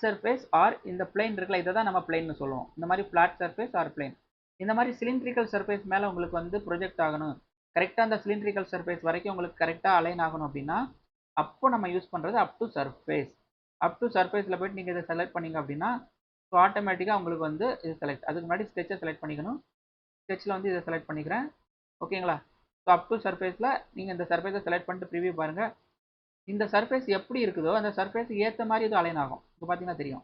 Speaker 1: சர்ஃபேஸ் ஆர் இந்த பிளைன் இருக்குல்ல, இதை தான் நம்ம பிளைன்னு சொல்லுவோம். இந்த மாதிரி ஃப்ளாட் சர்ஃபேஸ் ஆர் பிளைன். இந்த மாதிரி சிலிண்ட்ரிக்கல் சர்ஃபேஸ் மேலே உங்களுக்கு வந்து ப்ரொஜெக்ட் ஆகணும், கரெக்டாக அந்த சிலிண்ட்ரிக்கல் சர்ஃபேஸ் வரைக்கும் உங்களுக்கு கரெக்டாக அலைன் ஆகணும் அப்படின்னா அப்போ நம்ம யூஸ் பண்ணுறது up to surface. Up to சர்ஃபேஸில் போய்ட்டு நீங்கள் இதை செலக்ட் பண்ணிங்க அப்படின்னா ஸோ ஆட்டோமேட்டிக்காக உங்களுக்கு வந்து இது செலக்ட். அதுக்கு முன்னாடி ஸ்கெட்சை செலக்ட் பண்ணிக்கணும். ஸ்கெட்சில் வந்து இதை செலக்ட் பண்ணிக்கிறேன். ஓகேங்களா? ஸோ அப் டு சர்ஃபேஸில் நீங்கள் இந்த சர்ஃபேஸை செலக்ட் பண்ணிட்டு ப்ரிவியூ பாருங்கள். இந்த சர்ஃபேஸ் எப்படி இருக்குதோ அந்த சர்ஃபேஸுக்கு ஏற்ற மாதிரி இது அலைன் ஆகும். இப்போ பார்த்தீங்கன்னா தெரியும்,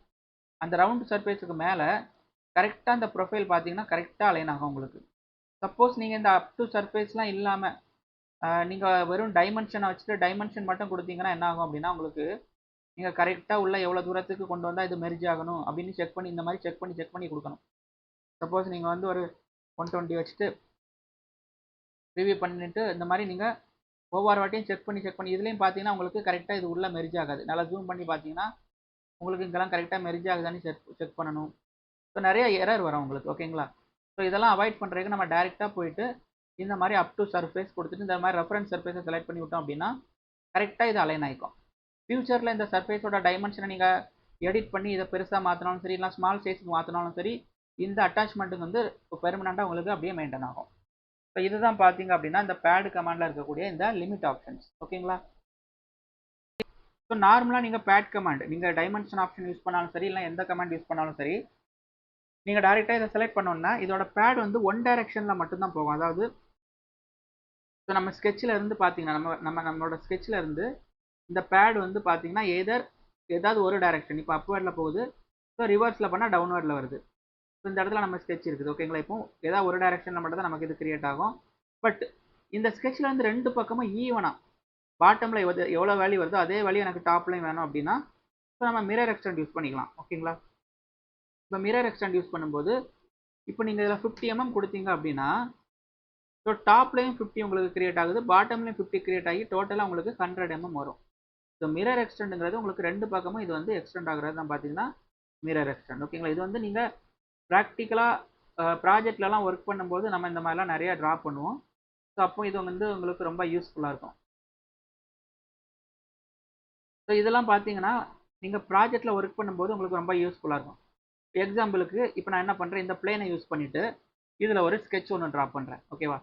Speaker 1: அந்த ரவுண்ட் சர்ஃபேஸுக்கு மேலே கரெக்டாக அந்த ப்ரொஃபைல் பார்த்தீங்கன்னா கரெக்டாக அலைன் ஆகும் உங்களுக்கு. சப்போஸ் நீங்கள் இந்த அப் டு சர்ஃபேஸ்லாம் இல்லாமல் நீங்கள் வெறும் டைமென்ஷனை வச்சுட்டு டைமென்ஷன் மட்டும் கொடுத்தீங்கன்னா என்ன ஆகும் அப்படின்னா உங்களுக்கு நீங்கள் கரெக்டாக உள்ள எவ்வளோ தூரத்துக்கு கொண்டு வந்தால் இது மெர்ஜ் ஆகணும் அப்படின்னு செக் பண்ணி இந்த மாதிரி செக் பண்ணி கொடுக்கணும். சப்போஸ் நீங்கள் வந்து ஒரு 120 வச்சுட்டு ரிவ்யூ பண்ணிட்டு இந்த மாதிரி நீங்கள் ஒவ்வொரு வாட்டியும் செக் பண்ணி இதுலேயும் பார்த்தீங்கன்னா உங்களுக்கு கரெக்டாக இது உள்ள மெர்ஜ் ஆகாது. நல்லா ஜூம் பண்ணி பார்த்தீங்கன்னா உங்களுக்கு இங்கெல்லாம் கரெக்டாக மெர்ஜ் ஆகுதான்னு செக் பண்ணணும். ஸோ நிறைய எரர் வரும் உங்களுக்கு. ஓகேங்களா? ஸோ இதெல்லாம் அவாய்ட் பண்ணுறதுக்கு நம்ம டேரெக்டாக போயிட்டு இந்த மாதிரி அப் டு சர்ஃபேஸ் கொடுத்துட்டு இந்த மாதிரி ரெஃபரன்ஸ் சர்ஃபேஸை செலக்ட் பண்ணி விட்டோம் அப்படின்னா கரெக்டாக இது அலைன் ஆகிக்கும். ஃபியூச்சரில் இந்த சர்ஃபேஸோட டைமென்ஷனை நீங்கள் எடிட் பண்ணி இதை பெருசாக மாற்றினாலும் சரி, இல்லை ஸ்மால் சைஸுக்கு மாற்றினாலும் சரி, இந்த அட்டாச்மெண்ட்டுக்கு வந்து பெர்மனெண்ட்டாக உங்களுக்கு அப்படியே மெயின்டைன் ஆகும். ஸோ இதுதான் பார்த்தீங்க அப்படின்னா இந்த பேட் கமாண்டில் இருக்கக்கூடிய இந்த லிமிட் ஆப்ஷன்ஸ். ஓகேங்களா? ஸோ நார்மலாக நீங்கள் பேட் கமாண்ட் நீங்கள் டைமென்ஷன் ஆப்ஷன் யூஸ் பண்ணாலும் சரி, இல்லை எந்த கமாண்ட் யூஸ் பண்ணாலும் சரி, நீங்கள் டேரெக்டாக இதை செலக்ட் பண்ணோன்னா இதோட பேட் வந்து ஒன் டைரெக்ஷனில் மட்டும்தான் போகும். அதாவது ஸோ நம்ம ஸ்கெட்சில் இருந்து பார்த்தீங்கன்னா நம்மளோட ஸ்கெட்சில் இருந்து இந்த பேட் வந்து பார்த்தீங்கன்னா ஏதாவது ஒரு டைரெக்ஷன், இப்போ அப்வேர்டில் போகுது, ஸோ ரிவர்ஸில் பண்ணால் டவுன்வேர்டில் வருது. ஸோ இந்த இடத்துல நம்ம ஸ்கெட்ச் இருக்குது. ஓகேங்களா? இப்போ ஏதாவது ஒரு டைரெக்ஷனில் மட்டும் தான் நமக்கு இது கிரியேட் ஆகும். பட் இந்த ஸ்கெட்சில் வந்து ரெண்டு பக்கமும் ஈவனாக பாட்டமில் எவ்வளோ வேல்யூ வருதோ அதே வேல்யூ எனக்கு டாப்லையும் வேணும் அப்படின்னா ஸோ நம்ம மிரர் எக்ஸ்டெண்ட் யூஸ் பண்ணிக்கலாம். ஓகேங்களா? இப்போ மிரர் எக்ஸ்டெண்ட் யூஸ் பண்ணும்போது இப்போ நீங்கள் இதில் 50 mm கொடுத்தீங்க அப்படின்னா ஸோ டாப்லையும் 50 உங்களுக்கு கிரியேட் ஆகுது, பாட்டம்லையும் 50 கிரியேட் ஆகி டோட்டலாக உங்களுக்கு 100 mm வரும். ஸோ மிரர் எக்ஸ்டெண்டுங்கிறது உங்களுக்கு ரெண்டு பக்கமும் இது வந்து எக்ஸ்டெண்ட் ஆகுறது தான் பார்த்தீங்கன்னா மிரர் எக்ஸ்டெண்ட். ஓகேங்களா? இது வந்து நீங்கள் ப்ராக்டிக்கலாக ப்ராஜெக்ட்லலாம் ஒர்க் பண்ணும்போது நம்ம இந்த மாதிரிலாம் நிறையா ட்ரா பண்ணுவோம். ஸோ அப்போ இது வந்து உங்களுக்கு ரொம்ப யூஸ்ஃபுல்லாக இருக்கும். ஸோ இதெல்லாம் பார்த்தீங்கன்னா நீங்கள் ப்ராஜெக்டில் ஒர்க் பண்ணும்போது உங்களுக்கு ரொம்ப யூஸ்ஃபுல்லாக இருக்கும். எக்ஸாம்பிளுக்கு இப்போ நான் என்ன பண்ணுறேன், இந்த பிளேனை யூஸ் பண்ணிவிட்டு இதில் ஒரு ஸ்கெட்ச் ஒன்று ட்ரா பண்ணுறேன். ஓகேவா?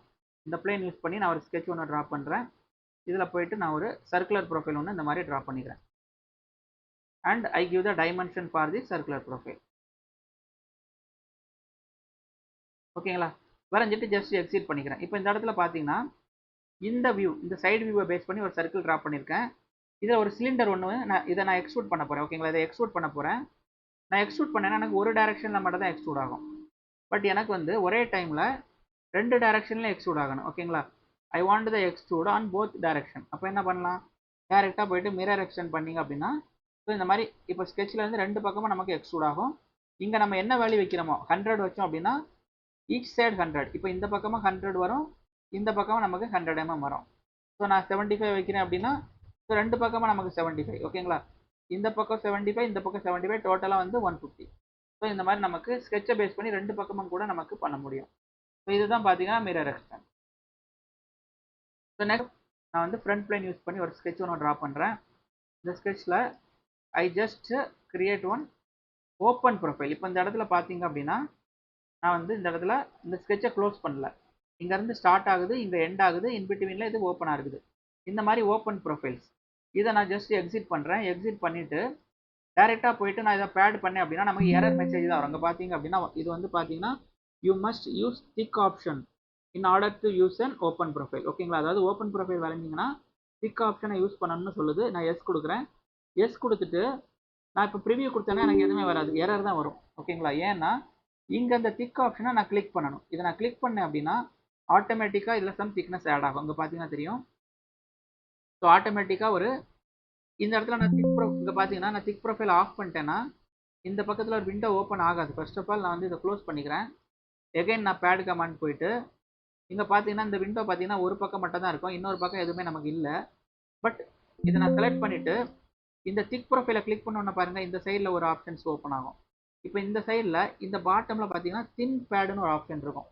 Speaker 1: இந்த பிளேன் யூஸ் பண்ணி நான் ஒரு ஸ்கெட்ச் ஒன்று ட்ரா பண்ணுறேன். இதில் போயிட்டு நான் ஒரு சர்க்குலர் ப்ரொஃபைல் ஒன்று இந்த மாதிரி ட்ரா பண்ணிக்கிறேன். And I give the dimension for the circular profile. ஓகேங்களா, வரைஞ்சிட்டு ஜஸ்ட் எக்ஸிட் பண்ணிக்கிறேன். இப்போ இந்த இடத்துல பார்த்தீங்கன்னா இந்த வியூ, இந்த சைடு வியூவை பேஸ் பண்ணி ஒரு சர்க்கிள் ட்ரா பண்ணியிருக்கேன். இதில் ஒரு சிலிண்டர் ஒன்று நான் எக்ஸ்ட்ரூட் பண்ண போகிறேன். ஓகேங்களா, இதை எக்ஸ்ட்ரூட் பண்ண போகிறேன். நான் எக்ஸ்ட்ரூட் பண்ணேன்னா எனக்கு ஒரு டைரக்ஷனில் மட்டும் தான் எக்ஸ்ட்ரூட் ஆகும். பட் எனக்கு வந்து ஒரே டைமில் 2 டைரக்ஷன்லையும் எக்ஸ்ட்ரூட் ஆகணும். ஓகேங்களா, I want the extrude on both direction. அப்போ என்ன பண்ணலாம், டேரெக்டாக போயிட்டு மிரர் எக்ஸ்டெண்ட் பண்ணிங்க அப்படின்னா ஸோ இந்த மாதிரி இப்போ ஸ்கெட்சில் இருந்து 2 பக்கமும் நமக்கு எக்ஸ்ட்ரூட் ஆகும். இங்கே நம்ம என்ன வேல்யூ வைக்கிறோமோ 100 வச்சோம் அப்படின்னா ஈச் சைடு 100. இப்போ இந்த பக்கமாக 100 வரும், இந்த பக்கமாக நமக்கு 100 mm வரும். ஸோ நான் 75 வைக்கிறேன் அப்படின்னா ஸோ 2 பக்கமாக நமக்கு 75. ஓகேங்களா, இந்த பக்கம் 75, இந்த பக்கம் 75, டோட்டலாக வந்து 150. ஸோ இந்த மாதிரி நமக்கு ஸ்கெட்சை பேஸ் பண்ணி 2 பக்கமும் கூட நமக்கு பண்ண முடியும். ஸோ இதுதான் பார்த்தீங்கன்னா மிரர் எக்ஸ்டெண்ட். ஸோ நெக்ஸ்ட் நான் வந்து ஃப்ரண்ட் பிளேன் யூஸ் பண்ணி ஒரு ஸ்கெட்ச் ஒன்று ட்ரா பண்ணுறேன். இந்த ஸ்கெட்சில் I just create one open profile. இப்போ இந்த இடத்துல பார்த்தீங்க அப்படின்னா நான் வந்து இந்த இடத்துல இந்த ஸ்கெட்சை க்ளோஸ் பண்ணல. இங்கேருந்து ஸ்டார்ட் ஆகுது, இங்கே எண்ட் ஆகுது, இன்பிட்வீனில் இது ஓப்பனாக இருக்குது. இந்த மாதிரி ஓப்பன் ப்ரொஃபைல்ஸ் இதை நான் ஜஸ்ட் எக்ஸிட் பண்ணுறேன். எக்ஸிட் பண்ணிவிட்டு டேரெக்டாக போயிட்டு நான் இதை பேட் பண்ணேன் அப்படின்னா நமக்கு எரர் மெசேஜ் தான் வரும். அங்கே பார்த்தீங்க அப்படின்னா இது வந்து பார்த்தீங்கன்னா you must use thick option in order to use and open profile. ஓகேங்களா, அதாவது ஓப்பன் ப்ரொஃபைல் வரைஞ்சிங்கன்னா திக் ஆப்ஷனை யூஸ் பண்ணணும்னு சொல்லுது. நான் எஸ் கொடுக்குறேன். எஸ் கொடுத்துட்டு நான் இப்போ ப்ரிவியூ கொடுத்தேன்னா எனக்கு எதுவுமே வராது, எரர் தான் வரும். ஓகேங்களா, ஏன்னா இங்கே அந்த திக் ஆப்ஷனை நான் கிளிக் பண்ணணும். இதை நான் கிளிக் பண்ணேன் அப்படின்னா ஆட்டோமேட்டிக்காக இதில் சம் திக்னஸ் ஆட் ஆகும். அங்கே பார்த்தீங்கன்னா தெரியும். ஸோ ஆட்டோமேட்டிக்காக ஒரு இந்த இடத்துல நான் இங்கே பார்த்தீங்கன்னா நான் திக் ப்ரொஃபைல் ஆஃப் பண்ணிட்டேன்னா இந்த பக்கத்தில் ஒரு விண்டோ ஓப்பன் ஆகாது. ஃபர்ஸ்ட் ஆஃப் ஆல் நான் வந்து இதை க்ளோஸ் பண்ணிக்கிறேன். எகைன் நான் பேட் கமாண்ட் போயிட்டு இங்கே பார்த்தீங்கன்னா இந்த விண்டோ பார்த்தீங்கன்னா ஒரு பக்கம் மட்டும் தான் இருக்கும், இன்னொரு பக்கம் எதுவுமே நமக்கு இல்லை. பட் இதை நான் செலக்ட் பண்ணிவிட்டு இந்த திக் ப்ரொஃபைலை கிளிக் பண்ணோன்னு பாருங்கள் இந்த சைடில் ஒரு ஆப்ஷன்ஸ் ஓப்பன் ஆகும். இப்போ இந்த சைடில் இந்த பாட்டமில் பார்த்தீங்கன்னா தின் பேடுன்னு ஒரு ஆப்ஷன் இருக்கும்.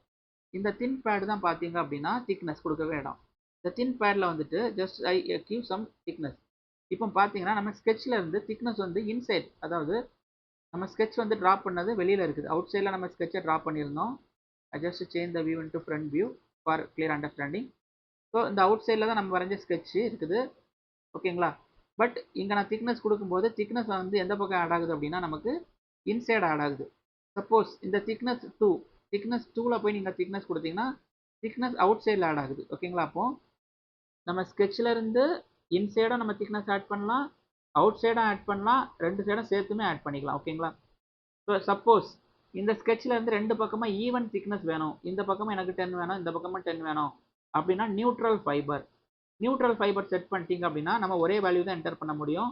Speaker 1: இந்த தின் பேடு தான் பார்த்தீங்க அப்படின்னா திக்னஸ் கொடுக்கவே இடம். இந்த தின் பேடில் வந்துட்டு just I give some thickness. இப்போ பார்த்தீங்கன்னா நம்ம ஸ்கெட்சில் இருந்து திக்னஸ் வந்து இன்சைட், அதாவது நம்ம ஸ்கெட்ச் வந்து ட்ரா பண்ணது வெளியில் இருக்குது. அவுட் சைடில் நம்ம ஸ்கெட்சை ட்ரா பண்ணியிருந்தோம். I just change the view into front view for clear understanding. So இந்த அவுட் சைடில் தான் நம்ம வரைஞ்ச ஸ்கெட்ச் இருக்குது. ஓகேங்களா, பட் இங்கே நான் திக்னஸ் கொடுக்கும்போது திக்னஸ் வந்து எந்த பக்கம் ஆட் ஆகுது அப்படின்னா நமக்கு இன்சைட் ஆட் ஆகுது. சப்போஸ் இந்த திக்னஸ் 2ல் போய் நீங்கள் திக்னஸ் கொடுத்தீங்கன்னா திக்னஸ் அவுட் சைடில் ஆட் ஆகுது. ஓகேங்களா, அப்போது நம்ம ஸ்கெட்சில் இருந்து இன்சைடும் நம்ம திக்னஸ் ஆட் பண்ணலாம், அவுட் சைடும் ஆட் பண்ணலாம், 2 சைடும் சேர்த்துமே ஆட் பண்ணிக்கலாம். ஓகேங்களா, ஸோ சப்போஸ் இந்த ஸ்கெட்சில் இருந்து 2 பக்கமாக ஈவன் திக்னஸ் வேணும், இந்த பக்கமும் எனக்கு 10 வேணும், இந்த பக்கமும் 10 வேணும் அப்படின்னா நியூட்ரல் ஃபைபர் செட் பண்ணிட்டீங்க அப்படின்னா நம்ம ஒரே வேல்யூ தான் என்டர் பண்ண முடியும்.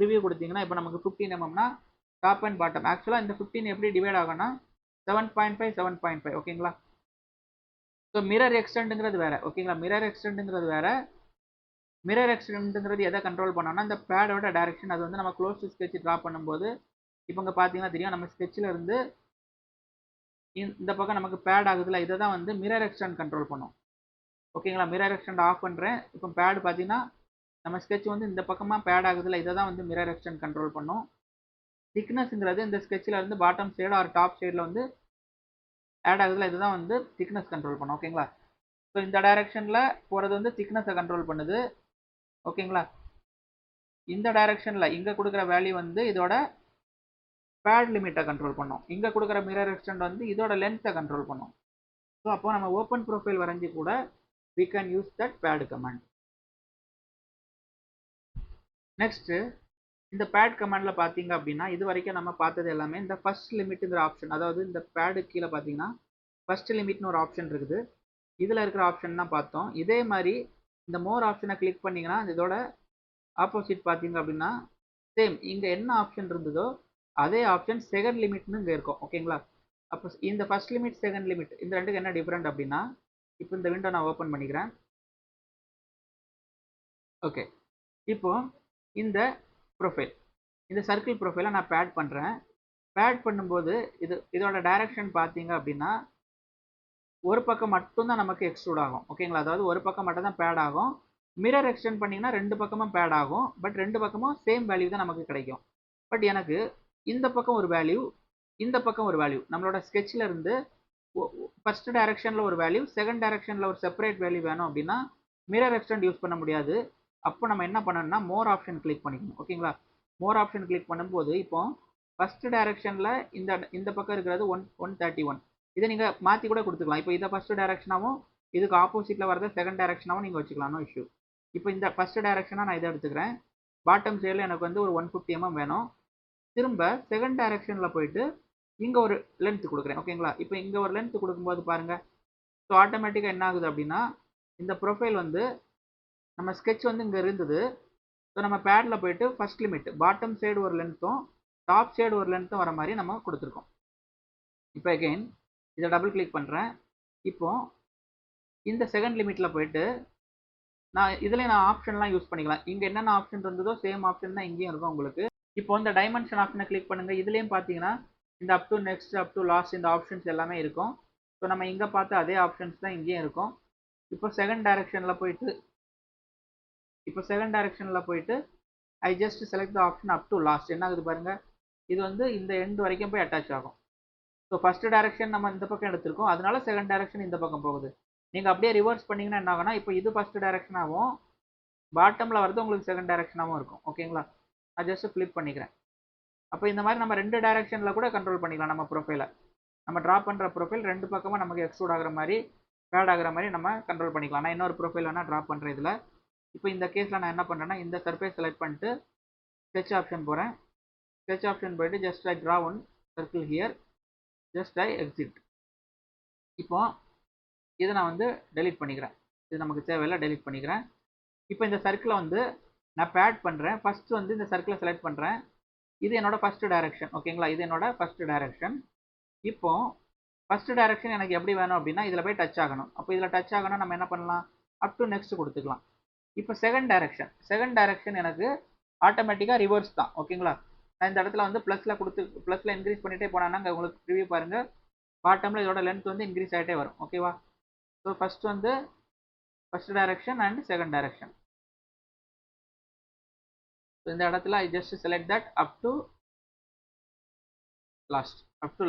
Speaker 1: ரிவ்யூ கொடுத்தீங்கன்னா இப்போ நமக்கு 15 mmனா டாப் அண்ட் பாட்டம். ஆக்சுவலாக இந்த 15 எப்படி டிவைட் ஆகும்னா 7.5 7.5. ஓகேங்களா, ஸோ மிரர் எக்ஸ்டெண்டுங்கிறது வேறு. ஓகேங்களா, மிரர் எக்ஸ்டெண்டுங்கிறது எதை கண்ட்ரோல் பண்ணோம்னா இந்த பேடோட டைரக்ஷன். அது வந்து நம்ம க்ளோஸ் டு ஸ்கெட்ச் ட்ரா பண்ணும்போது இப்போ இங்கே பார்த்தீங்கன்னா தெரியும் நம்ம ஸ்கெட்சில் இருந்து இந்த பக்கம் நமக்கு பேட் ஆகுதுல, இதை தான் வந்து மிரர் எக்ஸ்டெண்ட் கண்ட்ரோல் பண்ணும். ஓகேங்களா, மிரர் எக்ஸ்டெண்ட் ஆஃப் பண்ணுறேன். இப்போ பேட் பார்த்தீங்கன்னா நம்ம ஸ்கெட்ச் வந்து இந்த பக்கமாக பேட் ஆகுதுல, இதை தான் வந்து மிரர் எக்ஸ்டெண்ட் கண்ட்ரோல் பண்ணும். திக்னஸ்ங்கிறது இந்த ஸ்கெட்சில் இருந்து பாட்டம் சைடு ஆர் டாப் சைடில் வந்து ஆட் ஆகுதுல, இதுதான் வந்து திக்னஸ் கண்ட்ரோல் பண்ணும். ஓகேங்களா, ஸோ இந்த டைரக்ஷனில் போகிறது வந்து திக்னஸை கண்ட்ரோல் பண்ணுது. ஓகேங்களா, இந்த டைரக்ஷனில் இங்கே கொடுக்குற வேல்யூ வந்து இதோட பேட் லிமிட்டை கண்ட்ரோல் பண்ணும். இங்கே கொடுக்குற மிரர் எக்ஸ்டெண்ட் வந்து இதோட லென்த்தை கண்ட்ரோல் பண்ணும். ஸோ அப்போ நம்ம ஓப்பன் ப்ரொஃபைல் வரைஞ்சி கூட we can use that pad command. Next இந்த பேட் கமாண்டில் பார்த்தீங்க அப்படின்னா இது வரைக்கும் நம்ம பார்த்தது எல்லாமே இந்த ஃபர்ஸ்ட் லிமிட்டுங்கிற ஆப்ஷன், அதாவது இந்த பேடு கீழே பார்த்தீங்கன்னா ஃபர்ஸ்ட் லிமிட்னு ஒரு ஆப்ஷன் இருக்குது. இதில் இருக்கிற ஆப்ஷன் தான் பார்த்தோம். இதே மாதிரி இந்த மோர் ஆப்ஷனை கிளிக் பண்ணிங்கன்னா இதோட ஆப்போசிட் பார்த்தீங்க அப்படின்னா சேம் இங்கே என்ன ஆப்ஷன் இருந்ததோ அதே ஆப்ஷன் செகண்ட் லிமிட்னு இங்கே இருக்கும். ஓகேங்களா, அப்போ இந்த ஃபர்ஸ்ட் லிமிட் செகண்ட் லிமிட் இந்த ரெண்டுக்கு என்ன டிஃப்ரெண்ட் அப்படின்னா இப்போ இந்த விண்டோ நான் ஓப்பன் பண்ணிக்கிறேன். ஓகே, இப்போ இந்த ப்ரொஃபைல், இந்த சர்க்கிள் ப்ரொஃபைலை நான் பேட் பண்ணுறேன். பேட் பண்ணும்போது இதோட டைரக்ஷன் பார்த்தீங்க அப்படின்னா ஒரு பக்கம் மட்டும்தான் நமக்கு எக்ஸ்ட்ரூட் ஆகும். ஓகேங்களா, அதாவது ஒரு பக்கம் மட்டும் தான் பேட் ஆகும். மிரர் எக்ஸ்டெண்ட் பண்ணிங்கன்னா 2 பக்கமும் பேட் ஆகும். பட் 2 பக்கமும் சேம் வேல்யூ தான் நமக்கு கிடைக்கும். பட் எனக்கு இந்த பக்கம் ஒரு வேல்யூ, இந்த பக்கம் ஒரு வேல்யூ, நம்மளோட ஸ்கெட்சில் இருந்து ஃபர்ஸ்ட் டைரக்ஷனில் ஒரு வேல்யூ, செகண்ட் டைரக்ஷனில் ஒரு செப்பரேட் வேல்யூ வேணும் அப்படின்னா மிரர் எக்ஸ்டெண்ட் யூஸ் பண்ண முடியாது. அப்போ நம்ம என்ன பண்ணணும்னா மோர் ஆப்ஷன் கிளிக் பண்ணிக்கணும். ஓகேங்களா? மோர் ஆப்ஷன் கிளிக் பண்ணும்போது இப்போ ஃபர்ஸ்ட் டைரக்ஷனில் இந்த இந்த பக்கம் இருக்கிறது 131. இதை நீங்கள் மாற்றி கூட கொடுத்துக்கலாம். இப்போ இதை ஃபர்ஸ்ட் டைரக்ஷனாகவும் இதுக்கு ஆப்போசிட்டில் வரது செகண்ட் டைரக்ஷனாகவும் நீங்கள் வச்சுக்கலாம். No issue. இப்போ இந்த ஃபர்ஸ்ட் டைரக்ஷனாக நான் இதை எடுத்துக்கிறேன். பாட்டம் சைடில் எனக்கு வந்து ஒரு 150 mm வேணும். திரும்ப செகண்ட் டைரக்ஷனில் போயிட்டு இங்கே ஒரு லென்த் கொடுக்குறேன். ஓகேங்களா? இப்போ இங்கே ஒரு லென்த் கொடுக்கும்போது பாருங்கள். ஸோ ஆட்டோமேட்டிக்காக என்ன ஆகுது அப்படின்னா இந்த ப்ரொஃபைல் வந்து நம்ம ஸ்கெட்ச் வந்து இங்கே இருந்தது. ஸோ நம்ம பேடில் போயிட்டு ஃபர்ஸ்ட் லிமிட் பாட்டம் சைடு ஒரு லென்த்தும் டாப் சைடு ஒரு லென்த்தும் வர மாதிரி நம்ம கொடுத்துருக்கோம். இப்போ அகெயின் இதை டபுள் கிளிக் பண்ணுறேன். இப்போ இந்த செகண்ட் லிமிட்டில் போயிட்டு நான் ஆப்ஷன்லாம் யூஸ் பண்ணிக்கலாம். இங்கே என்னென்ன ஆப்ஷன் இருந்ததோ சேம் ஆப்ஷன் தான் இங்கேயும் இருக்கும் உங்களுக்கு. இப்போ இந்த டைமென்ஷன் ஆப்ஷனை கிளிக் பண்ணுங்கள். இதுலேயும் பார்த்தீங்கன்னா இந்த up to next up to last இந்த ஆப்ஷன்ஸ் எல்லாமே இருக்கும். ஸோ நம்ம இங்கே பார்த்து அதே ஆப்ஷன்ஸ் தான் இங்கேயும் இருக்கும். இப்போ செகண்ட் டைரக்ஷனில் போயிட்டு I just select the option up to last. என்ன ஆகுது பாருங்கள், இது வந்து இந்த எண்ட் வரைக்கும் போய் அட்டாச் ஆகும். ஸோ ஃபர்ஸ்ட் டைரக்ஷன் நம்ம இந்த பக்கம் எடுத்திருக்கோம், அதனால செகண்ட் டைரக்ஷன் இந்த பக்கம் போகுது. நீங்கள் அப்படியே ரிவர்ஸ் பண்ணிங்கன்னா என்ன ஆகும்னா இப்போ இது ஃபர்ஸ்ட் டைரக்ஷனாகவும் பாட்டமில் வரது உங்களுக்கு செகண்ட் டைரக்ஷனாகவும் இருக்கும். ஓகேங்களா? நான் ஜஸ்ட் ஃப்ளிப் பண்ணிக்கிறேன். அப்போ இந்த மாதிரி நம்ம ரெண்டு டைரக்ஷனில் கூட கண்ட்ரோல் பண்ணிக்கலாம். நம்ம ப்ரொஃபைலை நம்ம ட்ரா பண்ணுற ப்ரொஃபைல் ரெண்டு பக்கமாக நமக்கு எக்ஸ்ட்ரூட் ஆகிற மாதிரி பேட் ஆகிற மாதிரி நம்ம கண்ட்ரோல் பண்ணிக்கலாம். நான் இன்னொரு ப்ரொஃபைல் வேணால் ட்ரா பண்ணுறேன். இதில் இப்போ இந்த கேஸில் நான் என்ன பண்ணுறேன்னா இந்த சர்ஃபேஸ் செலக்ட் பண்ணிட்டு ஸ்கெட்ச் ஆப்ஷன் போகிறேன். ஸ்கெட்ச் ஆப்ஷன் போயிட்டு just I draw one circle here, just I exit. இப்போ இதை நான் வந்து டெலிட் பண்ணிக்கிறேன். இது நமக்கு தேவையில்லை, டெலிட் பண்ணிக்கிறேன். இப்போ இந்த சர்க்கிளை வந்து நான் பேட் பண்ணுறேன். ஃபர்ஸ்ட் வந்து இந்த சர்க்கிளை செலக்ட் பண்ணுறேன். இது என்னோட ஃபர்ஸ்ட் டைரக்ஷன். ஓகேங்களா? இது என்னோட ஃபர்ஸ்ட் டைரக்ஷன். இப்போ ஃபர்ஸ்ட் டைரக்ஷன் எனக்கு எப்படி வேணும் அப்படின்னா இதில் போய் டச் ஆகணும். அப்போ இதில் டச் ஆகணும் நம்ம என்ன பண்ணலாம், அப் டு நெக்ஸ்ட் கொடுத்துக்கலாம். இப்போ செகண்ட் டைரக்ஷன் எனக்கு ஆட்டோமேட்டிக்காக ரிவர்ஸ் தான். ஓகேங்களா? நான் இந்த இடத்துல வந்து ப்ளஸில் இன்க்ரீஸ் பண்ணிகிட்டே போனேன்னா அங்கே உங்களுக்கு ரிவ்யூ பாருங்கள், பாட்டமில் இதோட லென்த் வந்து இன்க்ரீஸ் ஆகிட்டே வரும். ஓகேவா? So first direction and second direction. இந்த இடத்துல ஐ just select that up to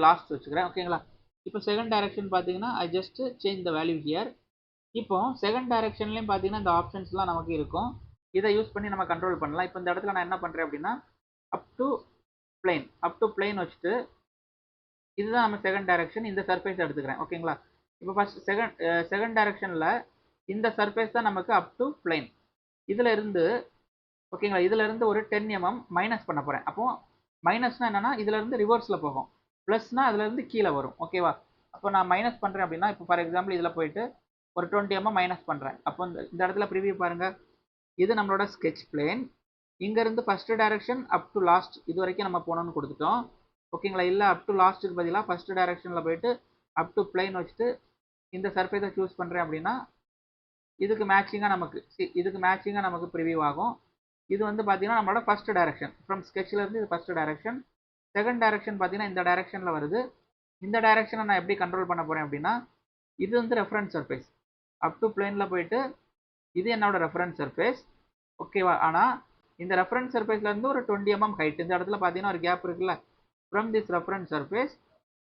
Speaker 1: last வச்சுக்கிறேன். ஓகேங்களா? இப்போ செகண்ட் டைரக்ஷன் பார்த்தீங்கன்னா I just change the value here. இப்போ செகண்ட் டைரக்ஷன்லேயும் பார்த்தீங்கன்னா இந்த ஆப்ஷன்ஸ்லாம் நமக்கு இருக்கும். இதை யூஸ் பண்ணி நம்ம கண்ட்ரோல் பண்ணலாம். இப்போ இந்த இடத்துல நான் என்ன பண்ணுறேன் அப்படின்னா அப் டு பிளேன் வச்சுட்டு இதுதான் நம்ம செகண்ட் டைரக்ஷன். இந்த சர்ஃபேஸ் எடுத்துக்கிறேன். ஓகேங்களா? இப்போ ஃபர்ஸ்ட் செகண்ட் டைரக்ஷனில் இந்த சர்ஃபேஸ் தான் நமக்கு அப் டு பிளேன். இதில் இருந்து ஓகேங்களா, இதில் இருந்து ஒரு 10 mm மைனஸ் பண்ண போகிறேன். அப்போ மைனஸ்னால் என்னென்னா இதில் இருந்து ரிவர்ஸில் போகும், ப்ளஸ்னால் அதுலேருந்து கீழே வரும். ஓகேவா? அப்போ நான் மைனஸ் பண்ணுறேன் அப்படின்னா இப்போ ஃபார் எக்ஸாம்பிள் இதில் போயிட்டு ஒரு 20 mm மைனஸ் பண்ணுறேன். அப்போ இந்த இடத்துல ப்ரிவியூ பாருங்கள், இது நம்மளோட ஸ்கெட்ச் பிளேன். இங்கேருந்து first direction up to last இது வரைக்கும் நம்ம போகணும்னு கொடுத்துட்டோம். ஓகேங்களா? இல்லை அப் டு லாஸ்ட்டுக்கு பதிலாக ஃபர்ஸ்ட் டைரக்ஷனில் போயிட்டு அப் டு பிளேன் வச்சுட்டு இந்த சர்ஃபேஸை சூஸ் பண்ணுறேன் அப்படின்னா இதுக்கு மேட்சிங்காக நமக்கு ப்ரிவியூ ஆகும். இது வந்து பார்த்தீங்கன்னா நம்மளோட ஃபர்ஸ்ட் டைரக்ஷன். ஃப்ரம் ஸ்கெட்ச்லேருந்து இது ஃபர்ஸ்ட் டைரக்ஷன். செகண்ட் டைரக்ஷன் பார்த்தீங்கன்னா இந்த டைரக்ஷனில் வருது. இந்த டைரக்ஷனை நான் எப்படி கண்ட்ரோல் பண்ண போகிறேன் அப்படின்னா இது வந்து ரெஃபரன்ஸ் சர்ஃபேஸ். அப் டு பிளேனில் போயிட்டு இது என்னோட ரெஃபரன்ஸ் சர்ஃபேஸ். ஓகேவா? ஆனால் இந்த ரெஃபரன்ஸ் சர்ஃபேஸ்லேருந்து ஒரு 20 mm ஹைட் இந்த இடத்துல பார்த்தீங்கன்னா ஒரு கேப் இருக்குல்ல, ஃப்ரம் திஸ் ரெஃபரன்ஸ் சர்ஃபேஸ்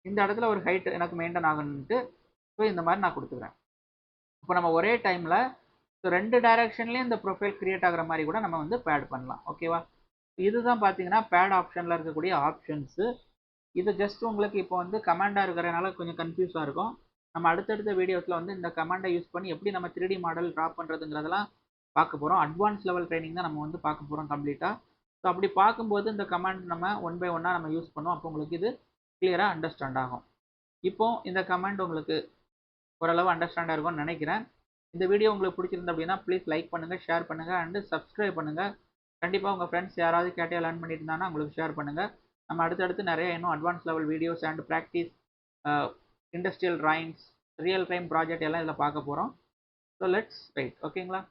Speaker 1: இந்த இடத்துல ஒரு ஹைட் எனக்கு மெயின்டைன் ஆகணுன்ட்டு ஸோ இந்த மாதிரி நான் கொடுத்துக்கிறேன். இப்போ நம்ம ஒரே டைமில் ஸோ ரெண்டு டைரக்ஷன்லேயும் இந்த ப்ரொஃபைல் கிரியேட் ஆகிற மாதிரி கூட நம்ம வந்து பேட் பண்ணலாம். ஓகேவா? இதுதான் பார்த்தீங்கன்னா பேட் ஆப்ஷனில் இருக்கக்கூடிய ஆப்ஷன்ஸு. இது ஜஸ்ட் உங்களுக்கு இப்போ வந்து கமாண்டாக இருக்கிறனால கொஞ்சம் கன்ஃபியூஸாக இருக்கும். நம்ம அடுத்தடுத்த வீடியோஸில் வந்து இந்த கமாண்டை யூஸ் பண்ணி எப்படி நம்ம 3D மாடல் ட்ரா பண்ணுறதுங்கிறதெல்லாம் பார்க்க போகிறோம். அட்வான்ஸ் லெவல் ட்ரைனிங் தான் நம்ம வந்து பார்க்க போகிறோம் கம்ப்ளீட்டாக. ஸோ அப்படி பார்க்கும்போது இந்த கமாண்ட் நம்ம 1 by 1 நம்ம யூஸ் பண்ணுவோம். அப்போ உங்களுக்கு இது கிளியராக அண்டர்ஸ்டாண்ட் ஆகும். இப்போ இந்த கமாண்ட் உங்களுக்கு ஓரளவு அண்டர்ஸ்டாண்டாக இருக்கும்னு நினைக்கிறேன். இந்த வீடியோ உங்களுக்கு பிடிச்சிருந்தா அப்படின்னா ப்ளீஸ் லைக் பண்ணுங்கள், ஷேர் பண்ணுங்கள் அண்டு சப்ஸ்கிரைப் பண்ணுங்கள். கண்டிப்பாக உங்கள் ஃப்ரெண்ட்ஸ் யாராவது கேட்டே லேர்ன் பண்ணிட்டு இருந்தாங்கன்னா உங்களுக்கு ஷேர் பண்ணுங்கள். நம்ம அடுத்தடுத்து நிறைய இன்னும் advance level videos and practice industrial drawings real time project எல்லாம் இதில் பார்க்க போகிறோம். So let's wait. ஓகேங்களா?